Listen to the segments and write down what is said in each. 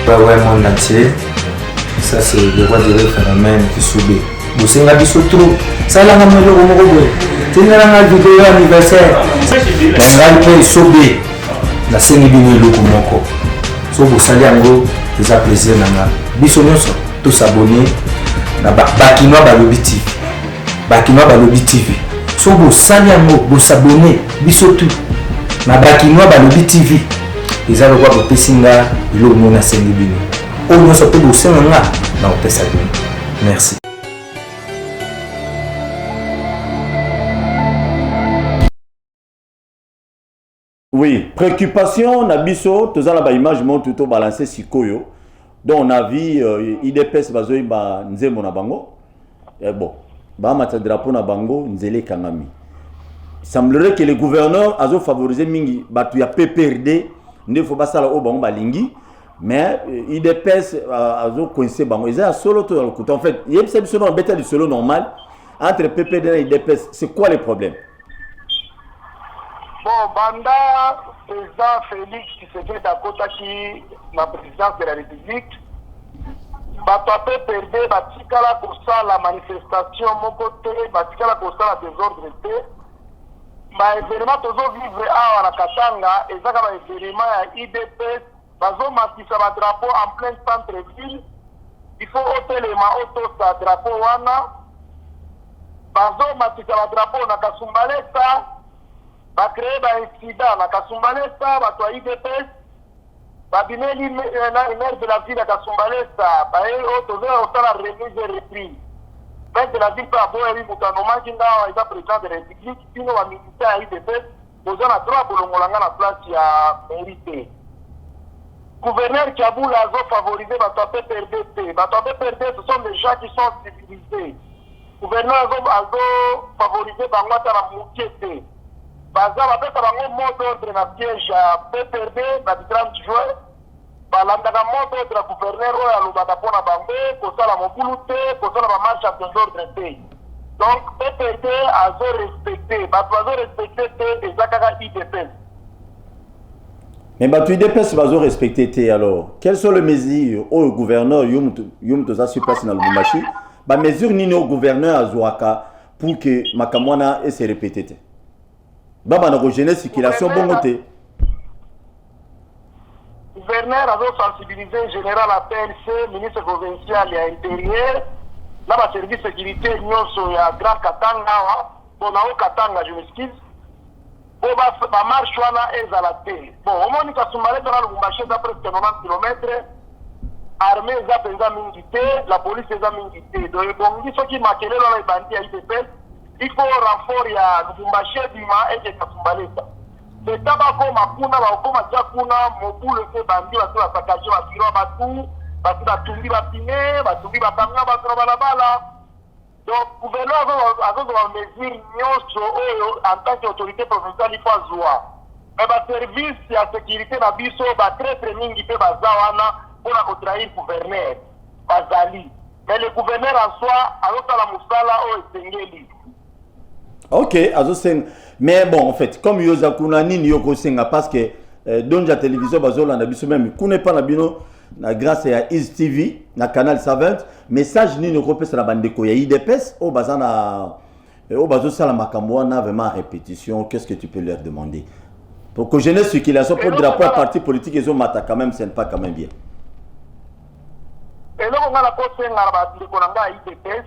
Ouais, monde entier. Ça, c'est le roi du phénomène qui subit. Vous savez, la biso trop. Ça, là, on a le robo. C'est une vidéo anniversaire. Bangal peut subir. La scène est bien le comoko. So, vous savez, en gros, c'est un plaisir. Biso, nous sommes tous abonnés. Bakinois Balobi TV. Bakinois Balobi TV. So, vous savez, en gros, vous abonnez. Biso tout. Na Bakinois Balobi TV. Les gens voient que Pessinga, il est au Sénébini. Au moins, ça peut bosser un là dans le Pessinga. Merci. Oui, préoccupation, Nabiso, tous les images montent tout balancé sur Koyo. Donc, on a vu IDPS Bazoï Nzemo Nabango. Et bon, Bamata drapeau Nabango, Nzele Kangami. Il semblerait que le gouverneur a favorisé Mingi, Batuya PPRD. Il ne faut pas ça là au banc balingi, mais il dépasse à coincé bango. Ils ont solo tout dans le coup. En fait, il y a une solo bête du solo normal entre PPD et IDPS. C'est quoi le problème? Bon, Banda, président Félix qui se fait d'Akota qui la présidence de la République, Bato PPRD, Batikala pour ça la manifestation, mon côté, Batikala pour ça la désordre. Événement toujours vivre à Katanga et ça comme événement à IDPS bazo matisa ba drapeau en plein centre-ville. Il faut ôter les mains auto sa drapeau wana bazo matisa ba drapeau na Kasumbalesa ba créer ba incident na Kasumbalesa ba to IDPS ba bineli na maire de la ville de Kasumbalesa ba auto za la remise et reprise. De la ville par rapport à Moutanoma qui est président de la République, qui est un militaire à IDPS, nous avons droit pour le Molanga la place qui a mérité. Gouverneur Kaboul a favorisé Bato PPRD. Bato PPRD, ce sont des gens qui sont civilisés. Gouverneur a favorisé Bangwata la Moukete. Baza va faire un mot d'ordre dans le piège à PPRD, dans le 30 juin. Balandaka moto de gouverneur oyo alobaka mpona bango kosala mobulu te kosala bamarche ya désordre te. Donc PPRD azo respecté bato bazo respecté te eza kaka IDPS. Mais bato IDPS bazo respecté te alors quelles sont les mesures au gouverneur yum toza sur place na Lubumbashi ba mesure nini au gouverneur azwaka pour que makamwana et se répéter te baba na ko jeunesse circulation bongo te. Gouverneur a sensibilisé général à PLC, ministre provincial et intérieur, là le service de sécurité nyonso ya Grand Katanga, bon au Katanga je m'excuse. Bon ba marche wana ezala te. Bon au moins Kasumbalesa na Lubumbashi da presque 90 km. Armée za penza mingi te, la police za mingi te. Donc bon ils sont qui makelelo na bandi ya IDPS, il faut renfort ya Lubumbashi bima et Kasumbalesa. C'est tabako makuna bakoma jakuna mobule ke bandi bato la sakaje ba biro batu bato ba tumbi ba pine ba tumbi ba kanga ba trobala bala. Donc gouverneur a mesure nyonso oyo en tant qu'autorité provinciale il faut azwa. Mais ba service ya sécurité na biso ba très très mingi pe baza wana pour la trahir gouverneur bazali. Mais le gouverneur en soi alota la musala o esengeli. Ok, mais bon, en fait, comme Yozakuna ni Yoko Senga, parce que dans la télévision, bazola na biso même, connaît pas la bino, grâce à Is TV, na canal 120, message ni Yoko c'est la bande de ya IDPS, au bazana, au bazo sala makambo na vraiment répétition, qu'est-ce que tu peux leur demander? Pour que jeunesse circulation pour drapeau parti politique, ils ont mata quand même, c'est pas quand même bien. Et là, on a la poste na ba de konanga IDPS,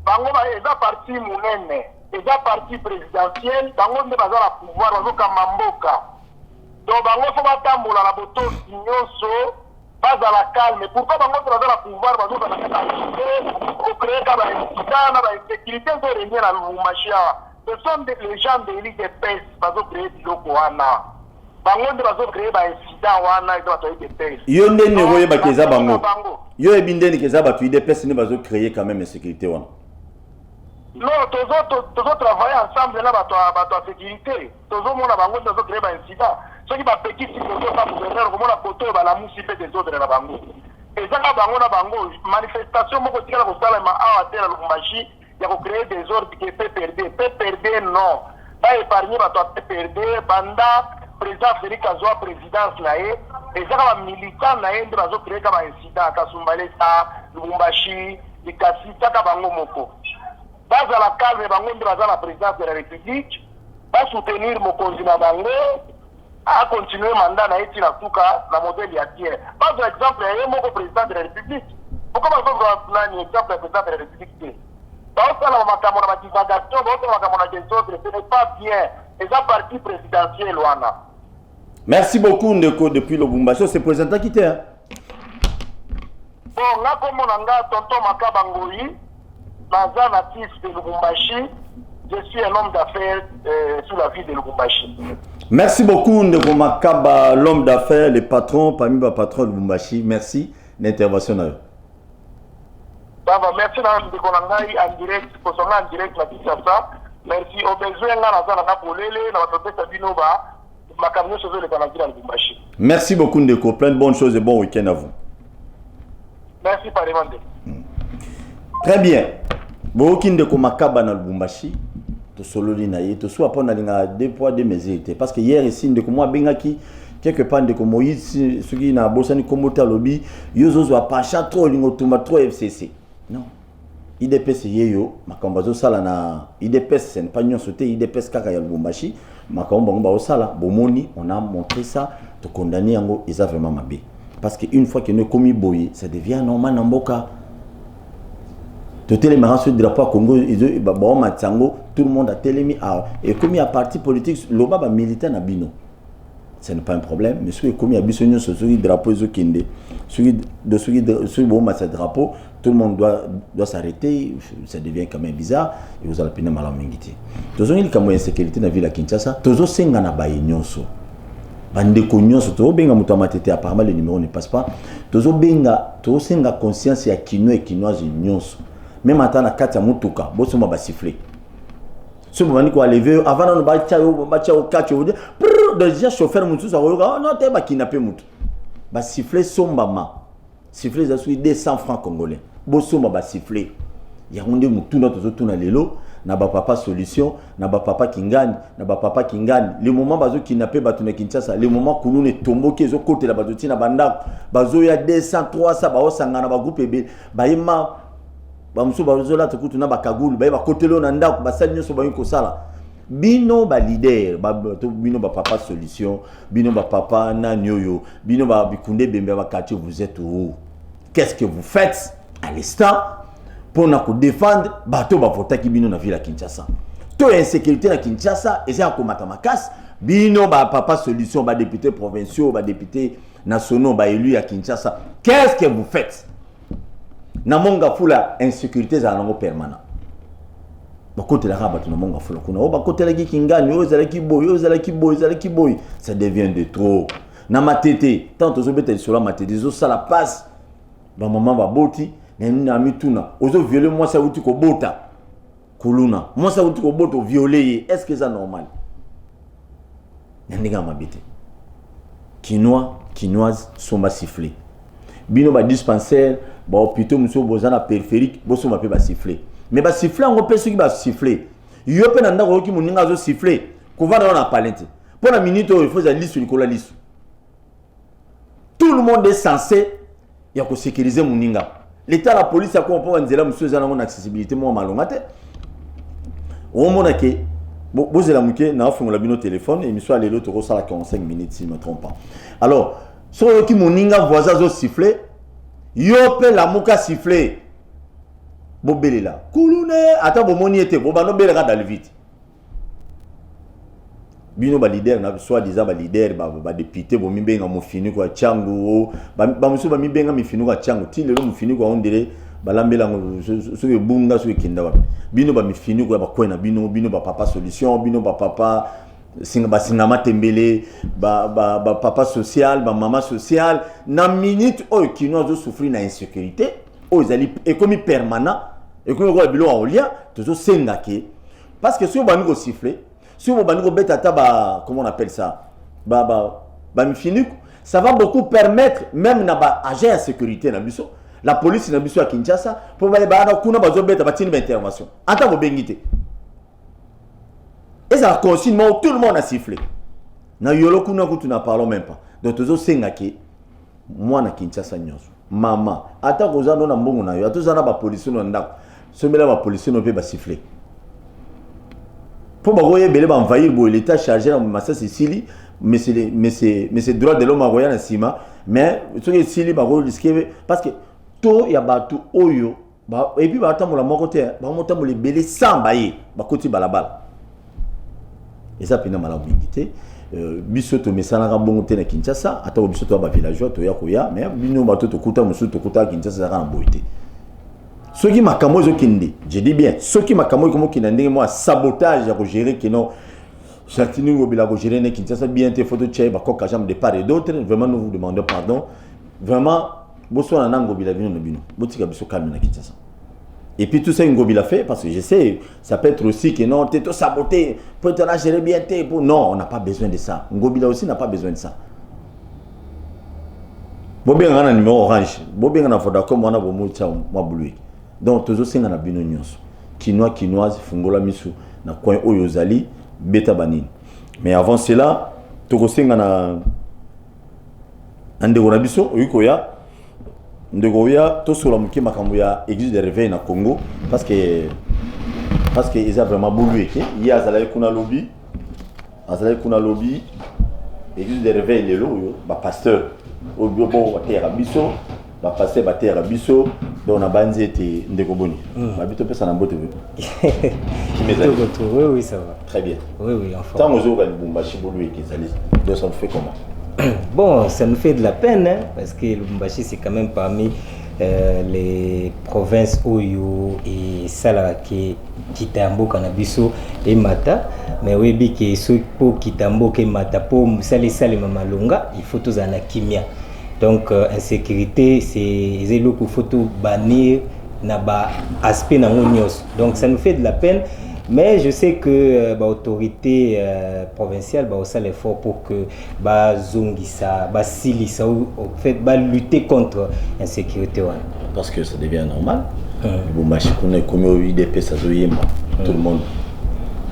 bango ba eza parti munene. Eza parti présidentiel, bango nde baza la pouvoir, bazoka mamboka. Donc bango faut batambola na boto nyonso, baza la calme. Pourquoi bango baza la pouvoir, bazoka na kata au créer kaba incident, na insécurité de régner na Lubumbashi. Ce sont les gens de l'élite des PES, bazo créer biloko wana. Bango nde bazo créer ba incident wana, ils doivent des PES. Yo nde ne voye ba keza bango. Yo ebinde ni keza ba tu des PES ne bazo créer quand même insécurité wana. Non, tous travailler ensemble là, bateau sécurité. Tous mon abango, tous créer un incident. Ceux qui va petit si nous pas gouverneur, comment la photo va la mousse des autres là bango. Et ça na bango manifestation mon côté là au salama à terre le Lubumbashi, il y a créer des ordres qui peut perdre non. Pas épargner bateau perdre banda président Félix azwa présidence na ye ezaka ba militant na ye nde bazo créer kama incident Kasumbalesa Lubumbashi Likasi taka bango moko baza la calme bango nde baza la présidence de la République ba soutenir mokonzi na bango a continuer mandat na ye tina tuka na modèle ya tiers par exemple ya ye moko président de la République pourquoi bazo plan exemple président de la République baosala makambo na badivagation baosala makambo na desordre ce n'est pas bien eza parti présidentiel wana. Merci beaucoup Ndeko depuis Lubumbashi c'est présentant qui t'es bon nga komona nga tonton Makaba Ngoyi naza natif de Lubumbashi je suis un homme d'affaires sur la ville de Lubumbashi. Merci beaucoup Ndeko Makaba l'homme d'affaires le patron parmi les patrons de Lubumbashi merci d'intervention là. Merci Ndeko Nangai en direct pour son en direct la Kinshasa. Merci au besoin nga naza na polele na batopesa bino ba makamyo chose le Canada de Lubumbashi. Merci beaucoup Ndeko, plein de bonnes choses et bon week-end à vous. Merci pareillement. Très bien. Boki Ndeko Makaba na Lubumbashi to sololi na ye to soit pas na linga deux poids deux mesures parce que hier ici Ndeko moi bengaki quelque part Ndeko Moïse ce qui na bosani komota lobby yozo zo pacha trop lingo tuma trop FCC. Non. IDPS yeyo makambazo sala na IDPS c'est pas nyonso te IDPS kaka ya Lubumbashi makambo bango ba sala bomoni on a montré ça to condamner yango ils a vraiment mabé parce que une fois que nous commis boye ça devient normal na mboka to téléméran sur drapeau Congo ils ba matsango tout le monde a télémi et comme il y a parti politique loba ba militaire na bino ce n'est pas un problème mais ce qui est commis à bisonyo sur ce drapeau ils kende celui bon match drapeau tout le monde doit s'arrêter, ça devient quand même bizarre et vous allez peine mal à mingiti. Tozo il comme insécurité na ville à Kinshasa, tozo senga na ba nyonso. Bande ko nyonso to benga muto amatete apparemment le numéro ne passe pas. Tozo benga to senga conscience ya kino et kinoise nyonso. Même atana kati ya mutuka, boso ma ba siffler. Ce moment ko lever avant no ba tia o kati o déjà chauffeur mutu ça non te ba kidnapper mutu. Ba siffler sombama. Siffler ça soit 200 francs congolais. Bosoma ba siffler. Ya ngonde mutu na tozo tuna lelo na ba papa solution na ba papa kingani na ba papa kingani. Le moment bazo kidnapper batu na Kinshasa, le moment kulu ne tomboke zo côté la bazo tina banda bazo ya 200 300 ba osangana ba groupe ebe ba yema ba musu bazo la to na ba kagulu ba côté lo na ndako ba sali nyoso ba yiko sala. Bino ba leader bino ba papa solution bino ba papa na nyoyo bino ba bikunde bembe ba quartier vous êtes où? Qu'est-ce que vous faites à l'instant pour nous défendre bateau ba voter ki bino na ville à Kinshasa to insécurité na Kinshasa et c'est à komata makas bino ba papa solution ba député provinciaux ba député nationaux ba élu à Kinshasa qu'est-ce que vous faites na monga fula insécurité za nango permanent bakote la rabat na monga fula kuna o bakote la kingani o zala ki boy ça devient de trop na matete tant aux obétés sur la matete zo ça la passe ba maman ba boti na mituna ozo violer moi ça uti ko bota kuluna moi ça uti ko bota violer est-ce que c'est normal ndinga mabité quinoise sont ba siffler bino ba dispensaire ba hôpital muso bozana périphérique boso ma pe ba siffler mais ba siffler on peut ceux qui ba siffler yo pe na ndako ki muninga zo siffler ko va dans la palette pour la minute il faut la liste sur la liste tout le monde est censé il y a que sécuriser muninga l'état la police a comprendre nzela monsieur za na accessibilité mo malongate o mona ke bozela muke na ofungola bino téléphone et monsieur alelo to sala 45 minutes si je me trompe pas alors so ki muninga voisin zo siffler yo pe la muka siffler bobelela kulune ata bomoni ete bobano belela dans le vide bino ba leader na soit disant ba leader ba député bo mibenga mo fini kwa changu ba musu ba mibenga mi fini kwa changu ti lelo mo fini kwa ondele balambela so ke bunga so ke kinda wa bino ba mi fini kwa ba kwena bino ba papa solution bino ba papa singa matembele ba papa social ba mama social na minute o qui nous a souffrir na insécurité o zali économie permanent et comme ko bilo en lien toujours senga ke parce que si on va nous siffler si on va nous beta taba comment on appelle ça mi fini ça va beaucoup permettre même na ba agent de sécurité na biso la police na biso à Kinshasa pour ba na kuna bazo beta batini intervention ata mo bengité et ça consigne tout le monde a sifflé Na yolo kuna kutu na parlons même pas. Donc tozo sengaki moi na Kinshasa nyonso. Mama, ata kozando na mbongo na yo, atozana ba police no ndako. Somela ba police no pe ba siffler. Pour bagoye belé ba envahir bo l'état chargé na massa Sicily, mais c'est droit de l'homme à roya na sima, mais ce que Sicily ba risquer parce que to ya batu oyo ba et puis ba tamola moko te, ba motambo le belé samba ye, ba koti balabala. Et ça pina mala ngité. Biso to mesana ka bongo te na Kinshasa, ata biso to ba villageois to ya koya, mais bino ba to kuta musu to kuta Kinshasa ka na boité. Ce qui m'a camoué kindi, je dis bien, ce qui m'a camoué comme kindi, moi sabotage à gérer qui non, Chatini ngobila ko gérer ne Kinshasa bien te photo tchè ba ko kajam de part et d'autre, vraiment nous vous demandons pardon. Vraiment boso na ngobila bino bino, botika biso calme na Kinshasa. Et puis tout ça ngobila fait parce que je sais, ça peut être aussi que non, t'es tout saboté, peut te la gérer bien te pour non, on n'a pas besoin de ça. Ngobila aussi n'a pas besoin de ça. Bobé ngana numéro orange, bobé ngana foda comme on a bomu tcha moi boului. Donc toujours c'est ngana bino nyonso. Quinoise fungola misu na coin oyozali beta banine. Mais avant cela, toko ngana ande biso oyikoya ndegoya to sola muki makambo ya église de réveil na Congo parce que ils a vraiment boului que il y a azala kuna lobby église de réveil lelo yo ba pasteur au bureau terre biso ba passer ba terre biso donc na banzete ndeko boni ba bito pesa na mbote oui ça va très bien oui enfin tant aux autres Lubumbashi boulou et Kizali donc ça nous fait comment? Bon, ça nous fait de la peine hein, parce que Lubumbashi c'est quand même parmi les provinces Oyo et Salaki Kitambo Kanabiso et Mata, mais oui bi que ceux pour Kitambo que Mata pour Musali Sali Mamalonga il faut tous en kimia. Donc insécurité c'est zélo qu'il faut tout bannir na ba aspect na ngonios. Donc ça nous fait de la peine. Mais je sais que l'autorité provinciale va aussi l'effort pour que Zongisa, Silisa, en fait, lutter contre l'insécurité. Parce que ça devient normal. Bon, je connais comme UDP, ça tout le monde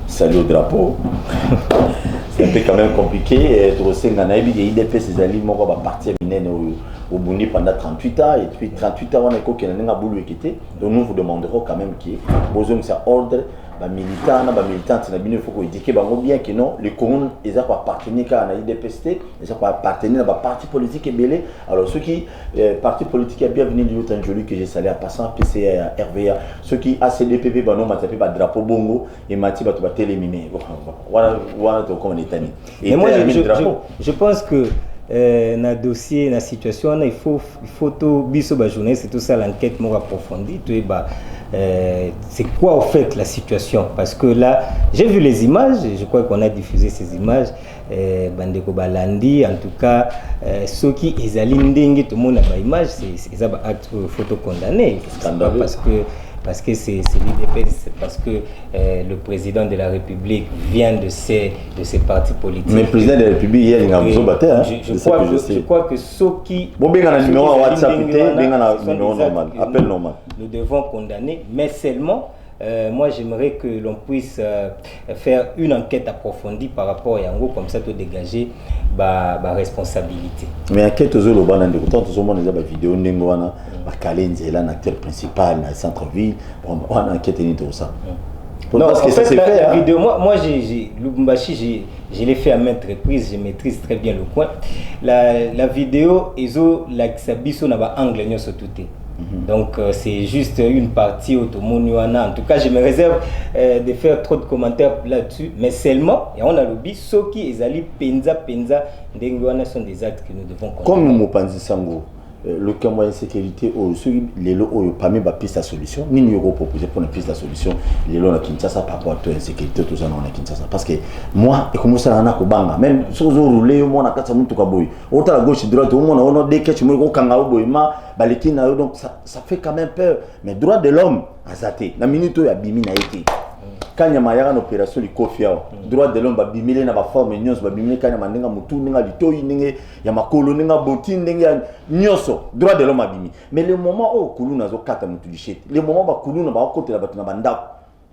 salue au drapeau. C'est un peu quand même compliqué. Et tu sais, UDP, ces alliés vont partir au Burundi pendant 38 ans. Et puis 38 ans, on a qu'il y a un boulot qui était. Donc nous vous demanderons quand même qu'il y ait besoin de ça ordre. Militants, il faut qu'on dise bien que non, les communes, ils ont appartenu à la IDPST, ils ont appartenu à la parti politique et belé. Alors ceux qui, parti politique, est bienvenu du Haut-Anjoli que j'ai salé à passant, PCA, RVA, ceux qui ACDPP, non, m'appellent pas drapeau bongo et Mati va téléminer. Voilà comment on est tanné. Et moi, je pense que dans le dossier, dans la situation, il faut tout biso ba journée, c'est tout ça l'enquête more approfondie, tout est c'est quoi en fait la situation? Parce que là, j'ai vu les images, je crois qu'on a diffusé ces images, Bandeko Balandi, en tout cas, ceux qui exalinent tout le monde a des images, c'est un acte photo condamné, parce que c'est l'IDP, c'est parce que le président de la République vient de ces partis politiques. Mais le président de la République, il y a un je crois que ceux qui... Bon, bien, un numéro WhatsApp, un numéro normal, appel normal. Nous devons condamner, mais seulement, moi j'aimerais que l'on puisse faire une enquête approfondie par rapport à Yango, comme ça, pour dégager ma responsabilité. Mais enquête aux autres, on a des vidéos, un acteur principal dans le centre-ville, on a enquêté tout ça. Non, parce que en fait, la vidéo, moi Lubumbashi, je l'ai fait à maintes reprises, je maîtrise très bien le coin. La vidéo, la Sabiso n'a pas angle sur tout. Donc c'est juste une partie automonuana. En tout cas, je me réserve de faire trop de commentaires là-dessus, mais seulement, et on a lobby, ceux qui ezali penza denguana sont des actes que nous devons condamner. Comme nous pensons Sango, le cas moyen sécurité les lots parmi la piste à solution, ni nous proposer pour une piste à solution, les lots à Kinshasa par rapport à l'insécurité tout ça dans la Kinshasa. Parce que moi, et comme ça on a kobanga, même si vous roulez au moins à 4 minutes kaboy, autant à gauche droite au moins on a des catch mo kanga boyma, balekina donc ça fait quand même peur. Mais droit de l'homme à zaté, la minute où il y a bimi na été. Quand il y a une opération, il y a droit de l'homme, il y a une forme, il y a une mutu, il y a une droit de l'homme. Mais le moment où il y a le moment où il y a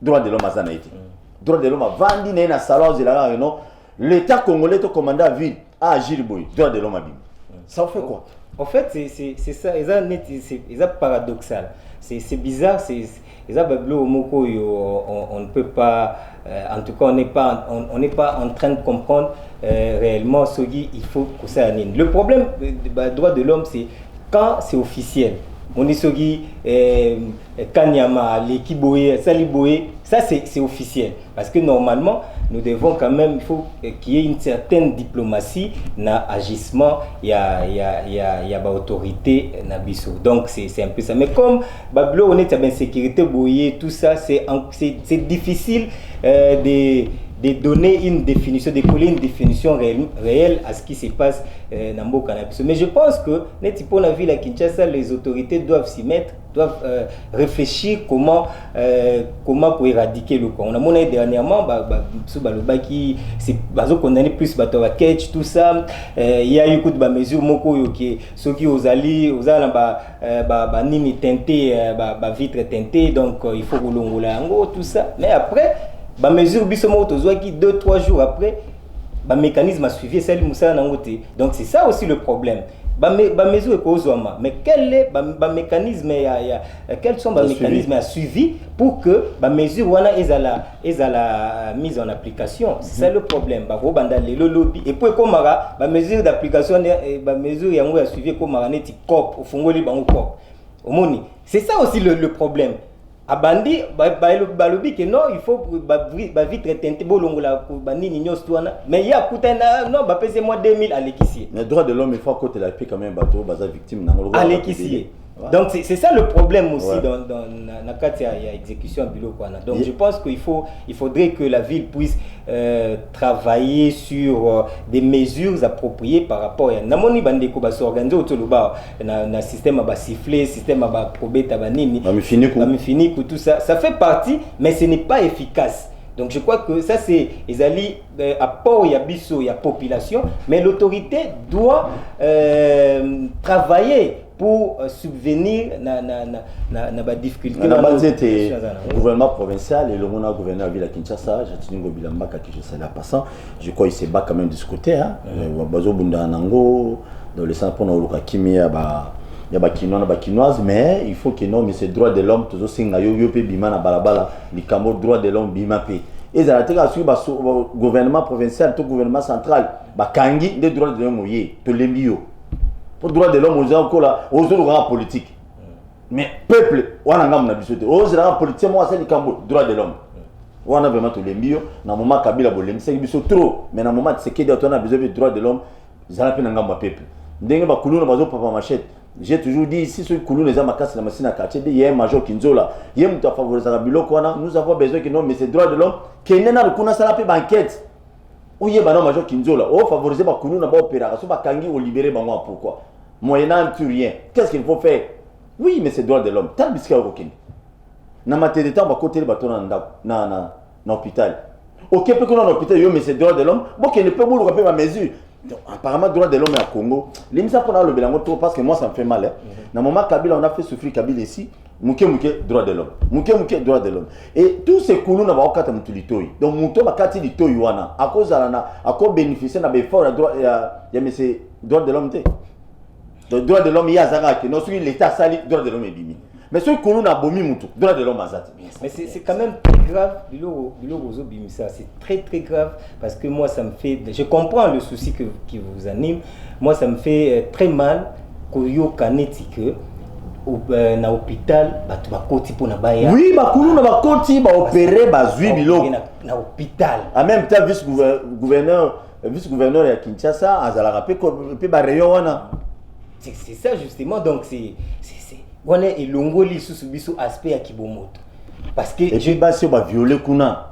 droit de l'homme a vendu dans salon, l'État congolais te commandé à ville à agir boy droit de l'homme à Bim. Ça fait quoi? En fait, c'est ça, c'est paradoxal. C'est bizarre, c'est on ne peut pas, en tout cas, on n'est pas en train de comprendre réellement ce qu'il faut que ça anime. Le problème des droits de l'homme, c'est quand c'est officiel. Monisogi, Kanyama, Lekiboye, Saliboye, ça c'est officiel. Parce que normalement, nous devons quand même, il faut qu'il y ait une certaine diplomatie, na agissement, il y a autorité, na biso. Donc c'est un peu ça. Mais comme Bablo, on est à sécurité, Boye, tout ça, c'est difficile de donner une définition, de coller une définition réelle à ce qui se passe dans le cannabis. Mais je pense que, pour la ville à Kinshasa, les autorités doivent s'y mettre, doivent réfléchir comment pour éradiquer le cas. On a monnaie dernièrement, c'est condamné plus Batora Ketch, tout ça. Il y a eu de mesures qui ceux qui aux alliés, aux nini teinté, vitre teintée, donc il faut rouler tout ça. Mais après, ba mesure bisomo tozoa qui 2-3 jours après ba mécanisme a suivi celle Moussa Nangote. Donc c'est ça aussi le problème. Ba mesure est kozoma, mais quel est ba mécanisme quels sont ba mécanismes à suivi pour que ba mesure wana est à la mise en application. C'est ça le problème. Ba ro banda le lobby et pour komara ba mesure d'application ba mesure yango a suivi komara neti cop au fongoli bango cop. Omoni. C'est ça aussi le problème. Abandi balobi que non il faut vitre teinté bolongola bandi nyos toana mais il y a kutana non ba pese moi 2000 à l'équissier. Les droits de l'homme il faut côté la paix quand même bateau baza victime na à l'équissier. Donc c'est ça le problème aussi dans la carte il y a exécution bilo quoi. Donc je pense qu'il faudrait que la ville puisse travailler sur des mesures appropriées par rapport à namoni bandeko ba s'organiser autour na système ba siffler, système ba probeta ba nini. Ba fini tout ça fait partie mais ce n'est pas efficace. Donc je crois que ça c'est apport il y a biso il y a population mais l'autorité doit travailler pour subvenir na difficulté le gouvernement provincial et le gouverneur de la ville à Kinshasa Jatiningo Bilambaka qui je sais là passant je crois il se bat quand même de ce côté hein bazo bunda nango dans le centre pour nous kimia ba ya ba kinois ba kinoise mais il faut que non mais c'est droit de l'homme toujours singa yo pe bima na balabala likambo droit de l'homme bima pe et ça a été ba gouvernement provincial tout gouvernement central ba kangi des droits de l'homme yé to lembio pour droit de l'homme aux gens là aux autres politique mais peuple wana ngam na bisote aux gens politique moi c'est likambo droit de l'homme wana vraiment to lembio na moment kabila bolemi c'est biso trop mais na moment c'est que on a besoin de droit de l'homme za pe na ngam peuple ndenge ba kuluna bazo papa machette. J'ai toujours dit ici ceux qui les ont cassé la machine à quartier il y a un major Kinzola il y a un favoriser la bilo quoi nous avons besoin que non mais c'est droit de l'homme qui n'est pas kuna ça la banquette où il y a un major Kinzola oh favoriser ba kunu na ba opération ba kangi au libérer ba moi pourquoi moyennant plus rien qu'est-ce qu'il faut faire oui mais c'est droit de l'homme tant bisca aucun na maté de temps ba côté ba tona na hôpital OK peut que dans hôpital yo mais c'est droit de l'homme bon qu'il ne peut pas rappeler ma mesure. Donc, apparemment, droit de l'homme à Congo, l'imisa pour le Bélango trop parce que moi ça me fait mal. Hein. Dans le moment Kabila, on a fait souffrir Kabila ici, Mouké, droit de l'homme. Mouké, droit de l'homme. Et tous ces coulons n'ont pas de mutulitoi. Donc, Mouto va kati di toyuana. À cause bénéficier d'un effort, il y a ces droits de l'homme. Donc, droit de l'homme, il y a Zaraki. Non, celui l'État sali, droit de l'homme est bimi. Mais ceux qui ont bomi moutou, droit de l'homme azat. Mais c'est quand même très grave, c'est très très grave parce que moi ça me fait, je comprends le souci qui vous anime, moi ça me fait très mal koyo kaneti que na hôpital batu bakoti pour na baya. Oui, bakulu na bakoti ba opérer bazui bilo na hôpital. En même temps vice-gouverneur à Kinshasa azala rappeler pe ba rayon wana. C'est ça justement donc c'est on est elongoli sous biso aspect à Kibomoto parce que et je ba si ba violer kuna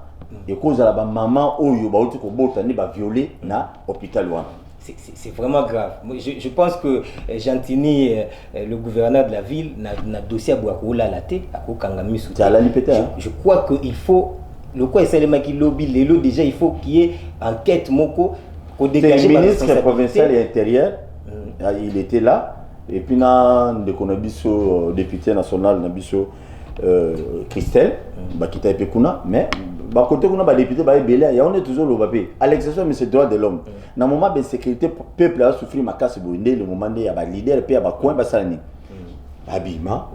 et cause la ba maman oyo ba uti ko bota ni ba violer na hôpital wana c'est vraiment grave. Je pense que Jantini le gouverneur de la ville n'a dossier à Boakoula la tête à Kokangami sous. Je crois qu'il faut le quoi c'est le maki lobby les lots déjà il faut qu'il y ait enquête moko au dégager le ministre provincial et intérieur il était là. Et puis, na de konabiso député national nabiso Christelle, bakita epekuna, mais bah côté qu'on a député bah belé il y a on est toujours le papier à l'exception mais c'est droit de l'homme dans moment de sécurité peuple a souffrir ma casse bonde le moment il y a ba leader puis ba coin ba salani abima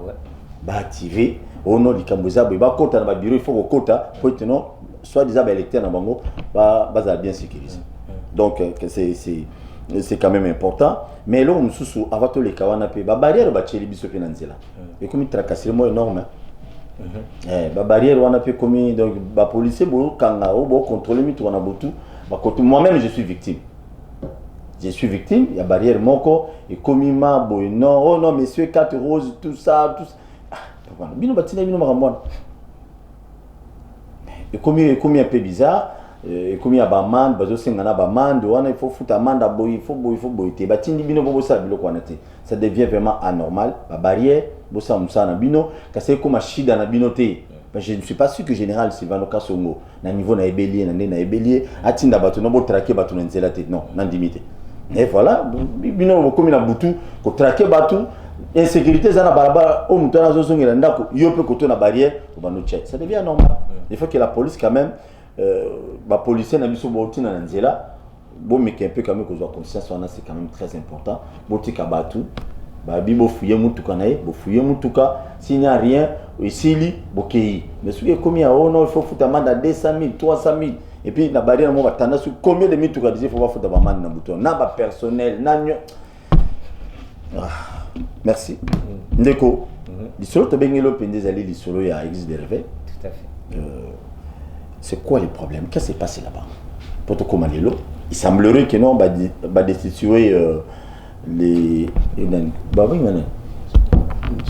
ba activer au nom du Kamboza ba kota na ba bureau il faut ko kota pour tenir soit disant ba électeur na bango ba za bien sécurisé donc c'est quand même important mais là on sous avant tous les kawana pe ba barrière ba tcheli biso pe nanzela et comme tracasser moi énorme ba barrière on a fait comme donc ba policier bo kanga o bo contrôler mi to na botu ba côté moi-même je suis victime il y a barrière moko et comme ma bo non oh non monsieur 4 roses tout ça bino batina bino makamwana et comme un peu bizarre et comme il y a ba man bazo sengana ba man on il faut foutre amanda boy il faut te batindi bino bo ça bilo kwana te ça devient vraiment anormal ba barrière bosa musana bino kasi comme shida na bino te je ne suis pas sûr que général Silvano Kasongo na niveau na ebelier na ebelier atinda bato no bo traquer bato na nzela te non na limité et voilà bino comme na butu ko traquer bato insécurité za na barabara o mutana zo zongela ndako yo pe koto na barrière ko bano check ça devient normal il faut que la police quand même ba policier na biso bo tina na nzela bo meke un peu quand même ko zo conscience on a c'est quand même très important bo tika bato babi bo fouiller mutuka nae bo fouiller mutuka s'il n'y a rien ici bokei mais ce qui est commis oh non il faut foutre amende à 200 000 300 000 et puis la barrière moi va sur combien de mutuka disait faut pas foutre amende na bouton na ba personnel na merci ndeko lisolo to bengelo pendez ali lisolo ya existe de réveil tout à fait c'est quoi le problème qu'est-ce qui s'est passé là-bas pour te commander l'eau il semblerait que non va destituer les baba ngana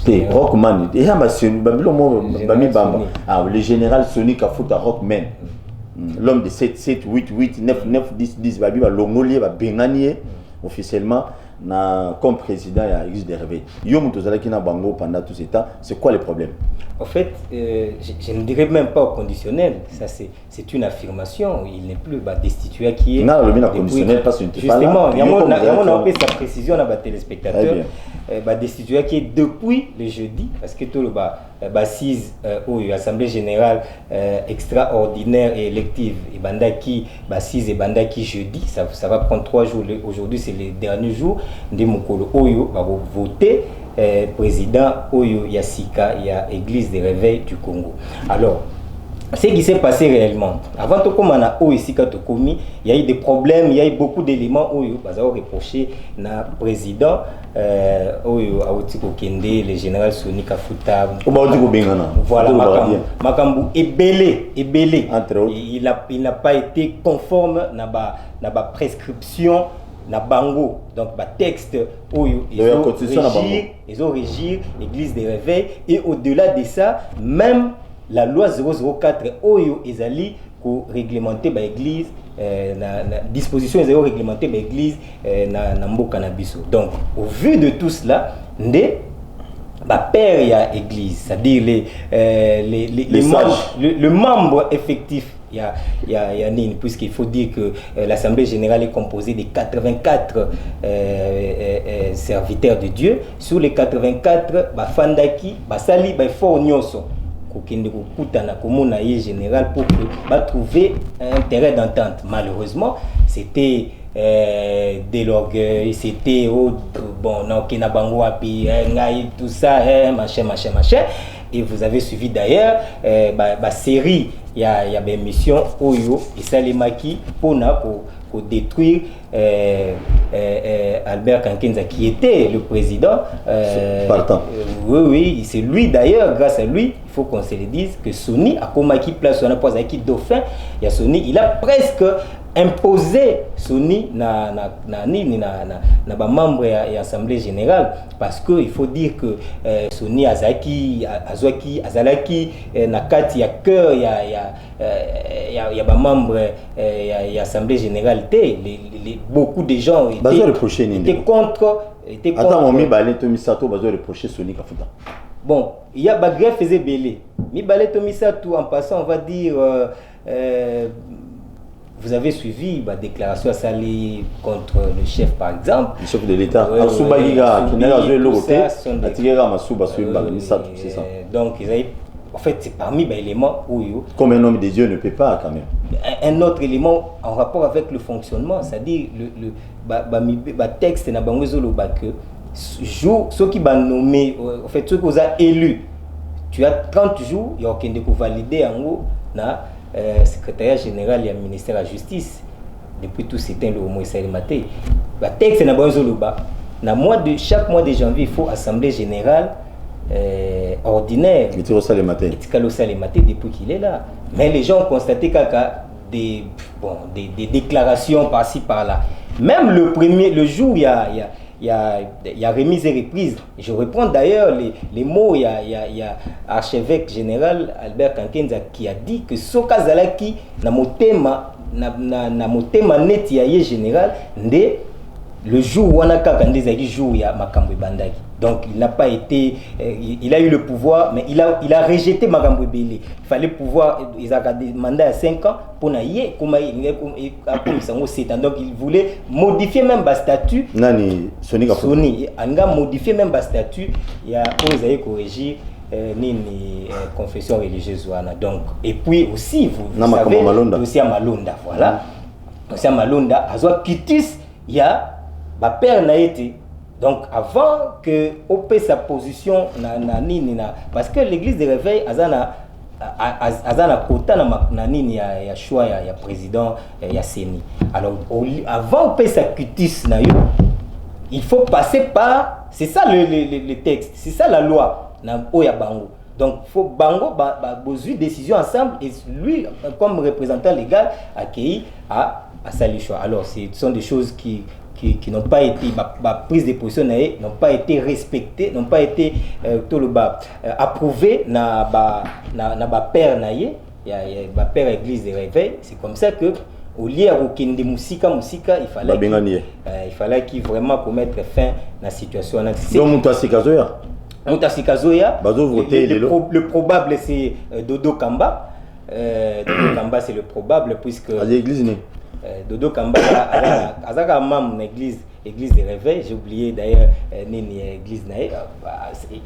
té Rockman et ya babilo mo bami bamba le général Sony Kafuta Rockman l'homme de 7 7 8 8 9 9 10 10 babi ba longolier ba benganie officiellement na comme président ya existe des réveils yo muto zalaki na bango pendant tout ce temps c'est quoi le problème en fait je ne dirais même pas au conditionnel ça c'est une affirmation il n'est plus destitué qui est non le bien conditionnel parce que tu parles justement il y a on fait sa précision à téléspectateurs destitué qui est depuis le jeudi parce que tout le assise assemblée générale extraordinaire et élective et bandaki assise et bandaki jeudi ça va prendre 3 jours aujourd'hui c'est le dernier jour de mokolo oyo va voter président oyo Yassika ya église des réveils du Congo. Alors ce qui s'est passé réellement avant tout comme on a Yassika to commis il y a eu des problèmes il y a eu beaucoup d'éléments oyo baza reproché na président oyo Aotiko Kende le général Sony Kafuta voilà makambu ebele il n'a pas été conforme na ba prescription na bango donc ba texte oyo ils ont régir l'église des réveils et au-delà de ça même la loi 004 oyo ezali ko réglementer ba église na disposition ezali réglementer ba église na mboka na biso donc au vu de tout cela ba père ya église c'est-à-dire les membres le membre effectif il y a Nine, puisqu'il faut dire que l'Assemblée générale est composée de 84 serviteurs de Dieu. Sur les 84, Fandaki, Sali, Fort Nyoso, général pour trouver un terrain d'entente. Malheureusement, c'était de l'orgueil, c'était bon, non, Kenabango api, tout ça, machin. Et vous avez suivi d'ailleurs série il y a des missions Oyo et Salemaki pour détruire Albert Kankenza qui était le président partant. Oui, c'est lui d'ailleurs, grâce à lui, il faut qu'on se le dise que Sony a commis place on a posé qui dauphin, il y a Sony, il a presque imposé Sony na ba membre et assemblée générale parce que il faut dire que Sony Azaki na kati ya cœur il y a ba membre et assemblée générale beaucoup de gens étaient contre attends on mi balé to misato bazo reprocher Sony Kafuta bon il y a ba greffe faisait belé mi balé to misato en passant on va dire vous avez suivi ma déclaration à Sali contre le chef par exemple. Le chef de l'État. Donc ils avaient en fait, c'est parmi les éléments où comme un homme de Dieu ne peut pas quand même. Un autre élément en rapport avec le fonctionnement, c'est-à-dire le texte n'a pas que ceux qui sont nommés, en fait, ceux qui sont élus, tu as 30 jours, il y a aucun de valider en haut, na secrétariat général du ministère de la Justice. Depuis tout ce temps, le Moïse Maté. Le texte n'a pas chaque mois de janvier, il faut assemblée générale ordinaire. Il tire au salle le matin. Depuis qu'il est là. Mais les gens ont constaté qu'il y a des déclarations par-ci par-là. Même le jour où il y a remise et reprise. Je reprends d'ailleurs les mots, il y a archevêque général Albert Kankenza qui a dit que Soka Zalaki na motema net ya général ndé le jour où on a kaka jour ya makambo bandaki. Donc il n'a pas été il a eu le pouvoir mais il a rejeté makambo belé. Il fallait pouvoir ils ont des mandats à 5 ans pour naïe comme comme 7 ans. Donc il voulait modifier même le statut nani Sony anga modifier même le statut il y a osé corriger nini confession religieuse wana. Donc et puis aussi vous savez aussi à Malonda voilà. Aussi à Malonda azwa kitis il y a ba père na été. Donc avant que op sa position parce que l'église de réveil azana quota na nini ya choix ya président ya Seni. Alors avant op sa kitis na yo il faut passer par c'est ça le texte, c'est ça la loi na oya bango. Donc faut bango besoin décision ensemble et lui comme représentant légal accueilli à sa choix. Alors ce sont des choses qui n'ont pas été prise de position n'ont pas été respectées, n'ont pas été approuvées na père naie ya père église de réveil. C'est comme ça que au lieu de musika il fallait qu'il vraiment pour mettre fin à la situation. Donc Mutasikazoya le probable c'est Dodo Kamba. Dodo Kamba c'est le probable puisque l'église Dodo Kamba azaka mam na église de réveil, j'ai oublié d'ailleurs nini église na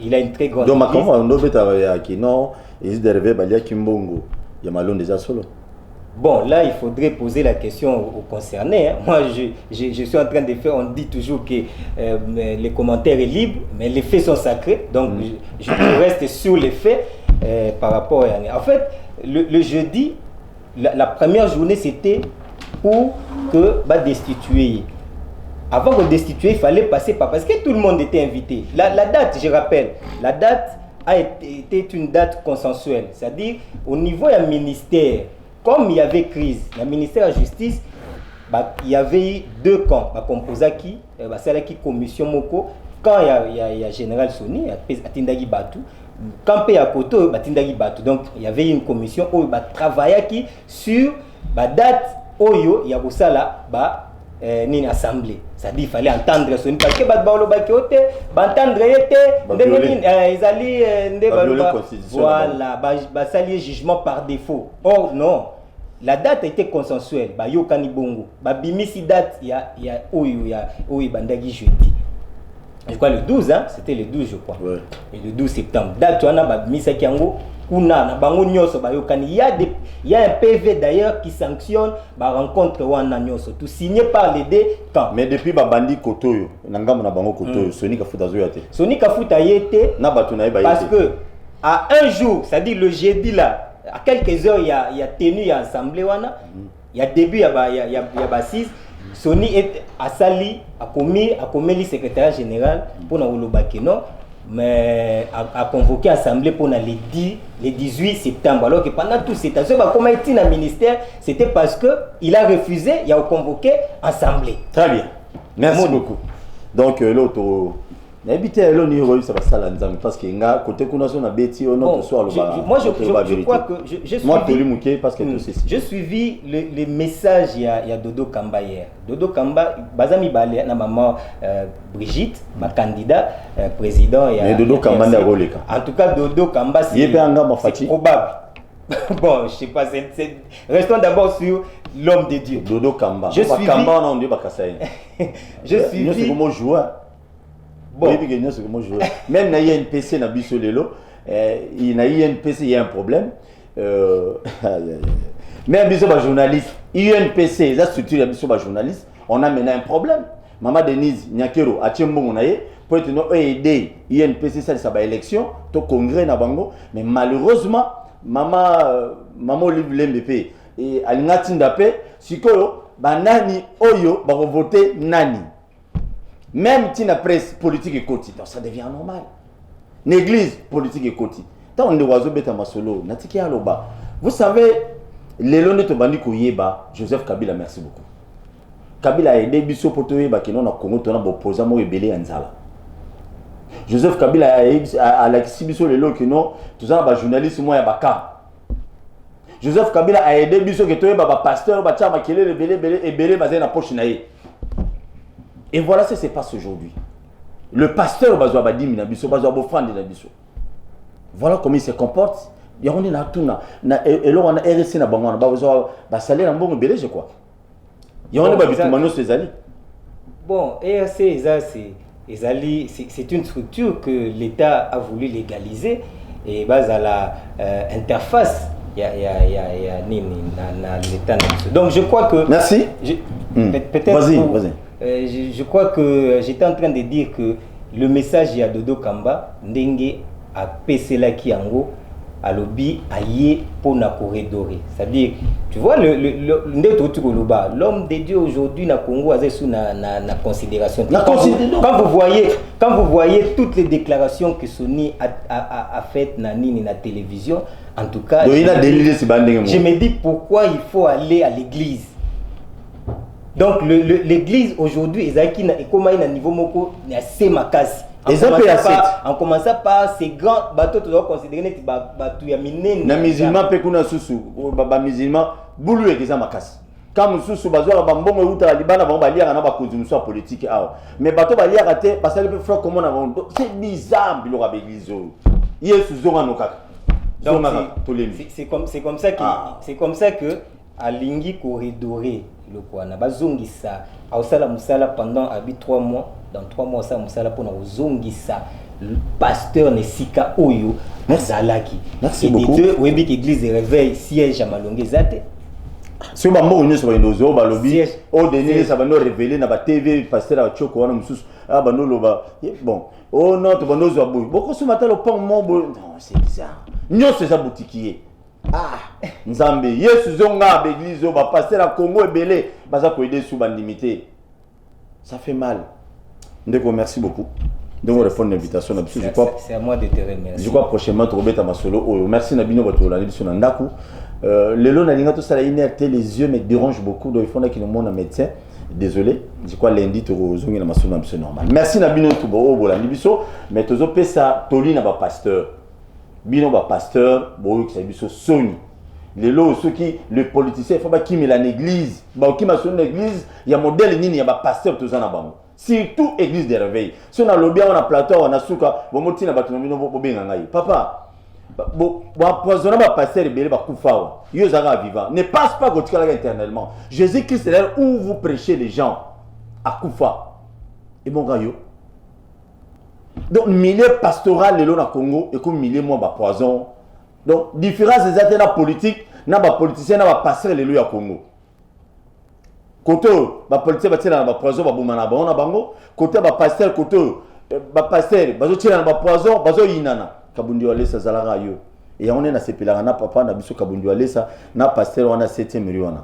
il a une très grande donc comment on doit être qui non église de réveil balia kimbongo ya malon déjà solo. Bon, là, il faudrait poser la question aux concernés. Hein. Moi, je suis en train de faire, on dit toujours que les commentaires est libre, mais les faits sont sacrés. Donc, je reste sur les faits par rapport à... En fait, le jeudi, la première journée, c'était pour que destituer. Avant de destituer, il fallait passer par... Parce que tout le monde était invité. La date, je rappelle, la date a été une date consensuelle. C'est-à-dire, au niveau du ministère, comme il y avait crise, le ministère de la Justice, il y avait eu 2 camps. Composaki, qui commission Moko, quand il y a général Sony, à Tindagi Batu, quand il y a Koto, Tindagi Batu. Donc il y avait une commission où il travaillait sur la date où il y a une assemblée. C'est-à-dire qu'il fallait entendre Sony parce que entendre voilà, ça lié jugement par défaut. Or non. La date a été consensuelle. Yokani bongo. Bimisi date il y a bandagi jeudi. Je crois le 12 hein, c'était le 12 je crois. Ouais. Et le 12 septembre. Date wana bimisa kiango kuna na bango nyoso bayokani. Il y a un PV d'ailleurs qui sanctionne ba rencontre wana nyoso tout signé par les deux camps. Mais depuis bandi kotoyo nangam na bango kotoyo Sony Kafuta zo yate. Sony Kafuta yete na batu na parce que à un jour, c'est-à-dire le jeudi là, à quelques heures, il y a tenu il y a assemblée wana, il y a début il y a bassiste. Sony est à Sali, a commis le secrétaire général pour na Olobakeno, mais a convoqué assemblée pour na les 18 septembre. Alors que pendant tout cet temps, comment était dans le ministère, c'était parce que il a refusé, il a convoqué assemblée. Très bien. Merci beaucoup. Donc l'autre n'habitez là ni ça va ça parce que nga côté kuna so na beti on notre soir moi je crois que je suis moi parce que je suivi les messages il y a Dodo Kamba hier. Dodo Kamba bazami balé na maman Brigitte ma candidat président il y a mais Dodo Kamba na roleka en tout cas Dodo Kamba c'est probable. Bon, je sais pas, restons d'abord sur l'homme de Dieu. Dodo Kamba. Je suis Kamba on dit bakasai. Je suis c'est comment jouer. Bon, même na y a une PC na biso lelo il y a INPC, il y a un problème. Même si on journaliste, INPC, la structure de journaliste, on a maintenant un problème. Maman Denise Nyakero, à Tchembo, pour aider INPC, ça va élection, au congrès, mais malheureusement, maman Olive Lembépé et Alingati Ndapé, si nani oyo va voter nani. Même si la presse politique est côté, ça devient normal. L'église politique est côté. Tant on est oiseau bête à masolo, natiki aloba. Vous savez, les lois de Tobani Kouyeba, Joseph Kabila, merci beaucoup. Kabila a aidé Bisso Potoyeba qui non a Congo, ton opposant moi belé Anzala. Joseph Kabila a l'exhibition les lois qui non, tout ça, journaliste moi Baka. Joseph Kabila a aidé Bisso qui toyeba pasteur, bachama qui est belé et belé basé na poche naïe. Et voilà ce qui se passe aujourd'hui. Le pasteur bazo abadi mina Bisso bazo abofandi na Bisso. Voilà comment il se comporte. Il y a on est là tout na et là on a RC na bango na bazo ba salaire na bongo belé je crois. Il y a on est ba bitumano Césali. Bon, RC c'est une structure que l'État a voulu légaliser et base à la interface il y a l'État. Donc je crois que merci. Peut-être vas-y. Je crois que j'étais en train de dire que le message ya Dodo Kamba ndenge a pesela ki yango à lobby aïe pour na corridorer. C'est-à-dire, tu vois l'homme de Dieu aujourd'hui na Congo a sous na considération. Quand vous voyez toutes les déclarations que Sony a faites na nini na télévision, en tout cas, je me dis pourquoi il faut aller à l'église. Donc l'église aujourd'hui est comme un niveau moko na semakasi. En commençant par ces grands bateaux, tu dois considérer que bateau ya minene. Na musulman pe kuna susu, ba musulman bulu ekeza makasi. Comme susu bazwa ba mbongo uta libana ba balia na ba konzumission politique awa. Mais bateau balia raté parce que frère comment na ba c'est bizarre bilo ka l'église. Yesu zonga no kaka. C'est comme ça que alingi corridorer le quoi na bazongisa ausala musala pendant 3 mois. Dans 3 mois ça musala pour na zongisa le pasteur Nesika Oyo Zalaki. Merci beaucoup. Et webi église de réveil siège à Malongue Zate. Si ba mo ñu so ba ndozo ba lobi o denile ça va nous révéler na ba TV pasteur a choko wana mususu ba no loba bon oh non to ba ndozo aboy boko ce matin le pont mon non c'est bizarre nyo c'est ça boutiquier nzambe yesu zonga ba église ba pasteur à Congo ebele ba za ko aider sous ba limité ça fait mal. Ndeko, merci beaucoup de vous répondre à l'invitation. C'est à moi de te remercier. Je crois prochainement tu vas masolo. Merci Nabino Batola l'édition Nandaku. Le long nalinga tout ça la inerte les yeux me dérangent beaucoup donc il faut qu'il nous montre un médecin. Désolé, je crois lundi tu rozongi na masolo c'est normal. Merci Nabino Tubo bola libiso mais tozo pesa toli na ba pasteur. Bino ba pasteur boyo ki biso soni. Les lots ceux qui le politicien il faut pas qu'il met l'église. Ba qui ma son l'église, il y a modèle nini il y a ba pasteur tout ça na bango. Surtout église de réveil. Si on a le bien, on a plateau, on a souka, on a papa, poisonner ma pasteur et belé ba koufa. Yo zara vivant. Ne passe pas gotika éternellement. Jésus-Christ est là où vous prêchez les gens à koufa. Et mon gars yo. Donc milieu pastoral le na Congo et comme milieu moi ba poison. Donc différence des attentats politiques, na ba politicien na ba pasteur le lo à Congo. Côté ba politicien ba tela na ba poison ba buma na bango côté ba pasteur côté ba pasteur ba zo tela na ba poison ba zo yinana kabundi wale sa zalaka yo et on est na sepelaka na papa na biso kabundi wale sa na pasteur wana 7e million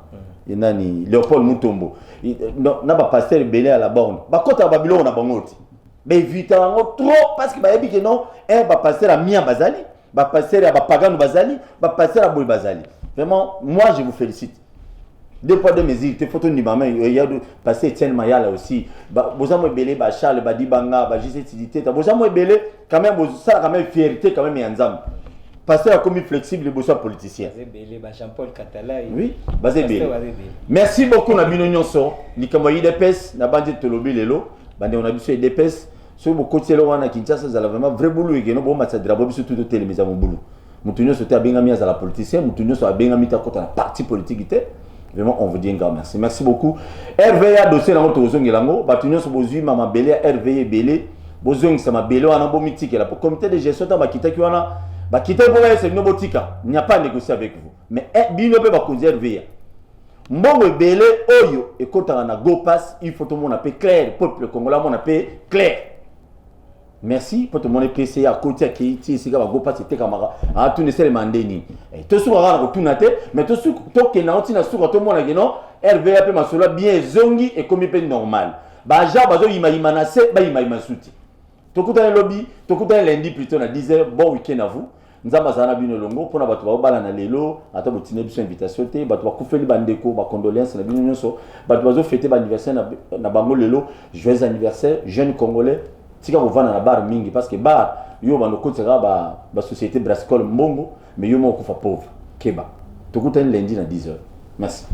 et nani Léopold Mutombo na ba pasteur belé à la borne ba kota ba bilo na bango ti mais vite trop parce que ba yebi que non ba pasteur a mia bazali ba pasteur a ba pagano bazali ba pasteur a boy bazali vraiment moi je vous félicite. Deux poids deux mesures, tes photos ni maman, il y a passé Etienne Mayala aussi. Bozamo belé, Charles, Badibanga, Bajise Tidité, Bozamo belé, quand même, ça quand même fierté quand même et ensemble. Parce que comme flexible, les besoins politiciens. Jean-Paul Catala. Oui, basé belé. Merci beaucoup na bino nyonso. Ni kama IDPS na bandi tolobi lelo, bandi on a biso IDPS. So bo côté là wana Kinshasa za vraiment vrai boulot et no bo matsa drabo biso tout télé mais mon boulot. Mutunyo sote abengami za la politicien, mutunyo so abengami ta kota na parti politique ité. Vraiment, on vous dit un grand merci. Merci beaucoup. RVA dossier dans notre zone Gelango. Batunyo so bozui mama belé RVA belé. Bozong sama belé wana bo mythique là. Pour comité de gestion ta bakita ki wana quitter pour c'est nobotika, il n'y a pas à négocier avec vous. Mais bino peut pas conserver. Mbongo belé oyo et quand on a go pass, il faut tout le monde appeler clair, peuple congolais mon appelle clair. Merci pour tout le monde PC à côté qui ici go pass c'était camara. Ah tout ne sait mandeni. Et tout sur la retournate, mais tout sur tout que na otina sur tout le monde que non, RVA peut masola bien zongi et comme il normal. Ba ja bazo ima se ba ima souti. Tokuta lobby, tokuta lundi plutôt na 10h, bon week-end à vous. Nous avons un abino longo pour notre bala na lelo, ata botine biso invitation te, batu ba kufeli bandeko, ba condoléances na bino nyonso, batu bazo fêter ba anniversaire na bango lelo, joyeux anniversaire, jeune congolais, tika ko vana na bar mingi parce que bar yo ba no kotera ba société brassicole mbongo, mais yo mo ko fa pauvre, keba. Tokuta lundi na 10h. Merci.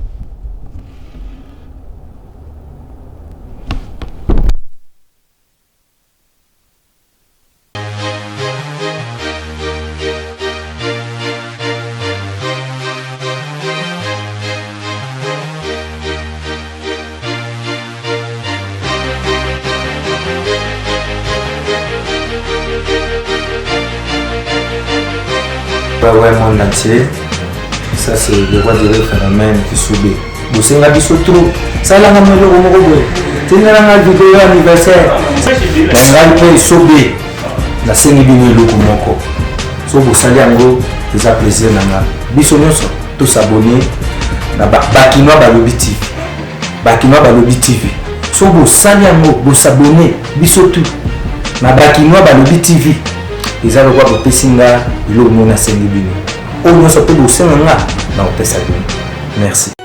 Ouais, mon entier, ça c'est le roi des phénomènes qui subit. Vous savez, la biso trop. Ça là, on a le mot. Tu n'as pas de vidéo anniversaire. On a le pays subit. La scène est bien le coup. So vous savez en gros, des plaisir nanga. Biso nyonso, tous s'abonner. Na Bakinois Balobi TV. Bakinois Balobi TV. So vous savez en gros, vous s'abonner. Biso tout. Na Bakinois Balobi TV. Les gens voient que Pessinga, il est au monde à Sénébini. Au moins, ça peut vous faire un. Merci.